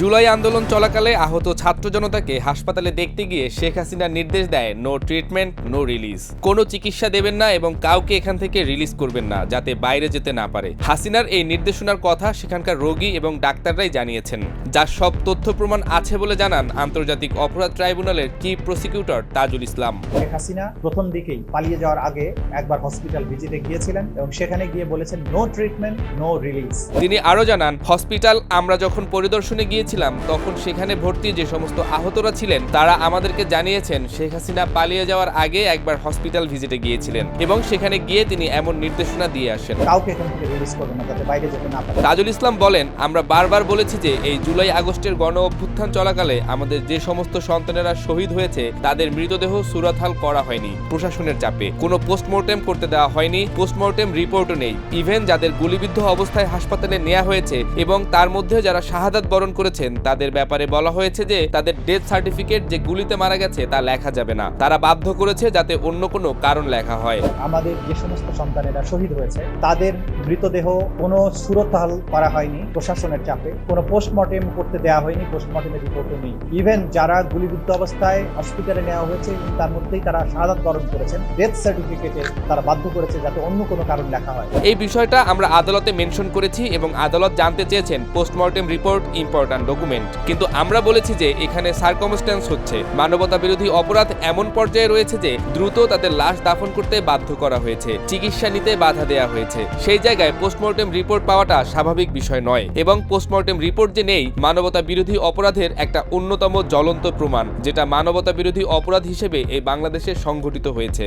জুলাই আন্দোলন চলাকালে আহত ছাত্র জনতাকে হাসপাতালে দেখতে গিয়ে শেখ হাসিনা নির্দেশ দেয় নো ট্রিটমেন্ট নো রিলিজ। কোনো চিকিৎসা দেবেন না এবং কাউকে এখান থেকে রিলিজ করবেন না যাতে বাইরে যেতে না পারে। হাসিনার এই নির্দেশনার কথা সেখানকার রোগী এবং ডাক্তাররাই জানিয়েছেন, যার সব তথ্য প্রমাণ আছে বলে জানান আন্তর্জাতিক অপরাধ ট্রাইব্যুনালের চিফ প্রসিকিউটর তাজুল ইসলাম। শেখ হাসিনা প্রথম দিকেই পালিয়ে যাওয়ার আগে একবার হসপিটাল ভিজিটে গিয়েছিলেন এবং সেখানে গিয়ে বলেছেন নো ট্রিটমেন্ট নো রিলিজ। তিনি আরো জানান, হসপিটাল আমরা যখন পরিদর্শনে গিয়েছিলাম তখন সেখানে ভর্তি যে সমস্ত আহতরা ছিলেন তারা আমাদেরকে জানিয়েছেন শেখ হাসিনা পালিয়ে যাওয়ার আগে একবার হসপিটাল ভিজিটে গিয়েছিলেন এবং সেখানে গিয়ে তিনি এমন নির্দেশনা দিয়ে আসেন, কাউকে এখান থেকে রিলিজ করবেন না যাতে বাইরে যেতে না পারে। তাজুল ইসলাম বলেন, আমরা বারবার বলেছি যে এই জুলাই আগস্টের গণ অভ্যুত্থান চলাকালে আমাদের যে সমস্ত সন্তানেরা শহীদ হয়েছে তাদের মৃতদেহ সুরাতহাল করা হয়নি প্রশাসনের চাপে, কোনো পোস্টমর্টেম করতে দেওয়া হয়নি, পোস্টমর্টেম রিপোর্টও নেই। ইভেন যাদের গুলিবিদ্ধ অবস্থায় হাসপাতালে নেওয়া হয়েছে এবং তার মধ্যে যারা শাহাদাত বরণ করেছেন তাদের ব্যাপারে বলা হয়েছে যে তাদের ডেথ সার্টিফিকেট যে গুলিতে মারা গেছে তা লেখা যাবে না। তারা বাধ্য করেছে যাতে অন্য কোনো কারণ লেখা হয়। আমাদের যে সমস্ত সন্তানেরা শহীদ হয়েছে তাদের মৃতদেহ কোনো সুরতহাল করা হয়নি প্রশাসনের চাপে, কোনো পোস্টমর্টেম করতে দেওয়া হয়নি, পোস্টমর্টেমের রিপোর্টও নেই। ইভেন যারা গুলিবিদ্ধ অবস্থায় হসপিটালে নেওয়া হয়েছে তার মধ্যেই তারা শাহাদাত বরণ করেছেন, ডেথ সার্টিফিকেটে তারা বাধ্য করেছে যাতে অন্য কোনো কারণ লেখা হয়। এই বিষয়টা আমরা আদালতে মেনশন করেছি এবং আদালত জানতে চেয়েছেন পোস্টমর্টেম রিপোর্ট ইম্পর্ট্যান্ট ডকুমেন্ট, কিন্তু আমরা বলেছি যে এখানে সার্কামস্ট্যান্স হচ্ছে, মানবতা বিরোধী অপরাধ এমন পর্যায়ে রয়েছে যে দ্রুত তাদের লাশ দাফন করতে বাধ্য করা হয়েছে, চিকিৎসা নিতে বাধা দেওয়া হয়েছে। সেই জায়গায় পোস্টমর্টেম রিপোর্ট পাওয়াটা স্বাভাবিক বিষয় নয় এবং পোস্টমর্টেম রিপোর্ট যে নেই মানবতা বিরোধী অপরাধের একটা অন্যতম জ্বলন্ত প্রমাণ, যেটা মানবতা বিরোধী অপরাধ হিসেবে এই বাংলাদেশে সংঘটিত হয়েছে।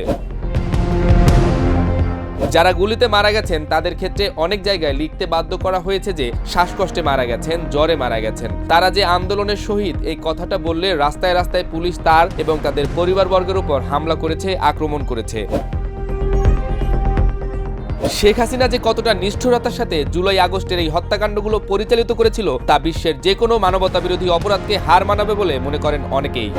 যারা গুলিতে মারা গেছেন তাদের ক্ষেত্রে অনেক জায়গায় লিখতে বাধ্য করা হয়েছে যে শ্বাসকষ্টে মারা গেছেন, জ্বরে মারা গেছেন। তারা যে আন্দোলনের শহীদ এই কথাটা বললে রাস্তায় রাস্তায় পুলিশ তার এবং তাদের পরিবারবর্গের উপর হামলা করেছে, আক্রমণ করেছে। শেখ হাসিনা যে কতটা নিষ্ঠুরতার সাথে জুলাই আগস্টের এই হত্যাকাণ্ডগুলো পরিচালিত করেছিল তা বিশ্বের যে কোনো মানবতা বিরোধী অপরাধকে হার মানাবে বলে মনে করেন অনেকেই।